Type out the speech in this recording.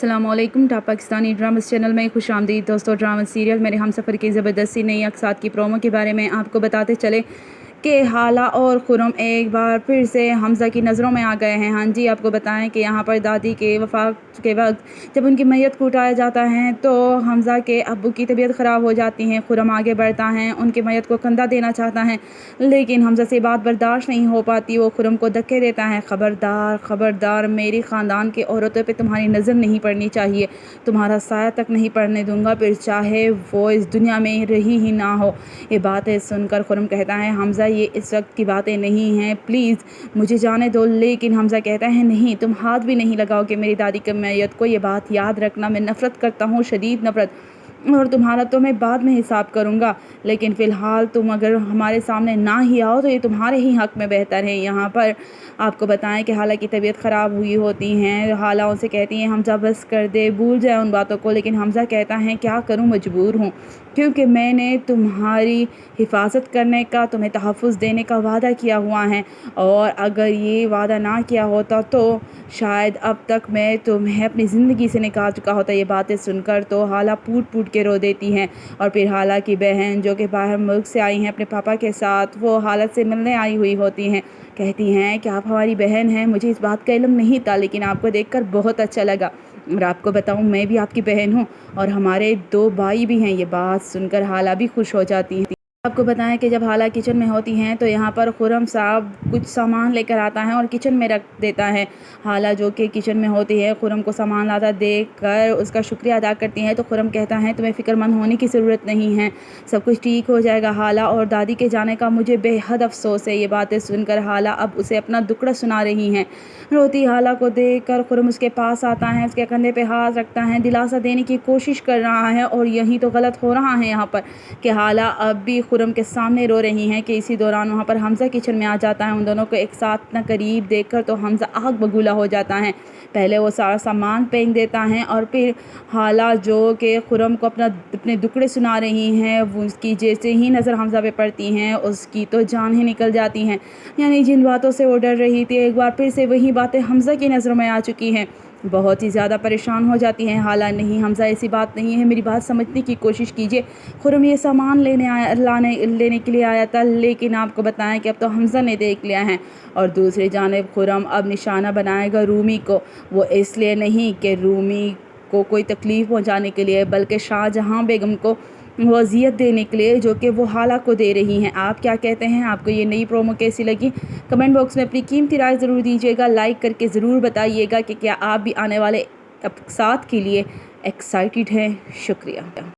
अस्सलाम वालेकुम। Top Pakistani dramas channel में खुश आमदीद दोस्तों। ड्रामा सीरियल मेरे हमसफ़र की ज़बरदस्ती नई अक़सात की प्रोमो के बारे में आपको बताते चले कि हाला और खुरम एक बार फिर से हमज़ा की नज़रों में आ गए हैं। हाँ जी, आपको बताएं कि यहाँ पर दादी के वफ़ात के वक्त जब उनकी मैयत को उठाया जाता है तो हमज़ा के अब्बू की तबीयत ख़राब हो जाती है। खुरम आगे बढ़ता है, उनकी मैयत को कंधा देना चाहता है, लेकिन हमज़ा से बात बर्दाश्त नहीं हो पाती। वो खुरम को धक्के देता है। ख़बरदार ख़बरदार, मेरी ख़ानदान की औरतों पे तुम्हारी नज़र नहीं पड़नी चाहिए, तुम्हारा साया तक नहीं पड़ने दूंगा, फिर चाहे वो इस दुनिया में रही ही ना हो। ये बातें सुनकर खुरम कहता है, हमज़ा ये इस वक्त की बातें नहीं हैं, प्लीज़ मुझे जाने दो। लेकिन हमज़ा कहता है, नहीं, तुम हाथ भी नहीं लगाओगे मेरी दादी की मैयत को। ये बात याद रखना, मैं नफ़रत करता हूँ, शदीद नफ़रत, और तुम्हारा तो मैं बाद में हिसाब करूँगा। लेकिन फ़िलहाल तुम अगर हमारे सामने ना ही आओ तो ये तुम्हारे ही हक़ में बेहतर है। यहाँ पर आपको बताएं कि हाला की तबीयत ख़राब हुई होती हैं। हाला उनसे कहती हैं, हमज़ा बस कर दे, भूल जाए उन बातों को। लेकिन हमज़ा कहता है, क्या करूँ, मजबूर हूँ, क्योंकि मैंने तुम्हारी हिफाजत करने का, तुम्हें तहफ़्फ़ुज़ देने का वादा किया हुआ है, और अगर ये वादा ना किया होता तो शायद अब तक मैं तुम्हें अपनी ज़िंदगी से निकाल चुका होता। ये बातें सुनकर तो हाला फूट फूट के रो देती हैं। और फिर हाला की बहन, जो कि बाहर मुल्क से आई हैं अपने पापा के साथ, वो हालत से मिलने आई हुई होती हैं, कहती हैं कि आप हमारी बहन हैं। मुझे इस बात का इल्म नहीं था, लेकिन आपको देखकर बहुत अच्छा लगा, और आपको बताऊं, मैं भी आपकी बहन हूं, और हमारे 2 भाई भी हैं। ये बात सुनकर हाला भी खुश हो जाती है। आपको बताएं कि जब हाला किचन में होती हैं तो यहाँ पर खुरम साहब कुछ सामान लेकर आता है और किचन में रख देता है। हाला, जो कि किचन में होती है, खुरम को सामान लाता देख कर उसका शुक्रिया अदा करती है। तो खुरम कहता है, तुम्हें फ़िक्रमंद होने की ज़रूरत नहीं है, सब कुछ ठीक हो जाएगा। हाला और दादी के जाने का मुझे बेहद अफसोस है। ये बातें सुनकर हाला अब उसे अपना दुखड़ा सुना रही हैं। रोती हाला को देख कर खुरम उसके पास आता है, उसके कंधे पे हाथ रखता है, दिलासा देने की कोशिश कर रहा है। और यही तो गलत हो रहा है यहाँ पर कि हाला अब भी खुरम के सामने रो रही हैं कि इसी दौरान वहाँ पर हमज़ा किचन में आ जाता है। उन दोनों को एक साथ इतना करीब देखकर तो हमज़ा आग बबूला हो जाता है। पहले वो सारा सामान फेंक देता है, और फिर हाला, जो कि खुरम को अपने दुखड़े सुना रही हैं, वो उसकी जैसे ही नज़र हमज़ा पे पड़ती हैं उसकी तो जान ही निकल जाती हैं। यानी जिन बातों से वो डर रही थी, एक बार फिर से वही बातें हमज़ा की नज़रों में आ चुकी हैं। बहुत ही ज़्यादा परेशान हो जाती हैं हाला। नहीं हमज़ा, ऐसी बात नहीं है, मेरी बात समझने की कोशिश कीजिए। खुरम ये सामान लेने के लिए आया था, लेकिन आपको बताएं कि अब तो हमज़ा ने देख लिया है। और दूसरी जानिब खुरम अब निशाना बनाएगा रूमी को। वो इसलिए नहीं कि रूमी को कोई तकलीफ़ पहुंचाने के लिए, बल्कि शाहजहां बेगम को वो अज़ियत देने के लिए, जो कि वो हाला को दे रही हैं। आप क्या कहते हैं? आपको ये नई प्रोमो कैसी लगी? कमेंट बॉक्स में अपनी कीमती राय ज़रूर दीजिएगा। लाइक करके ज़रूर बताइएगा कि क्या आप भी आने वाले एपिसोड के लिए एक्साइटेड हैं। शुक्रिया।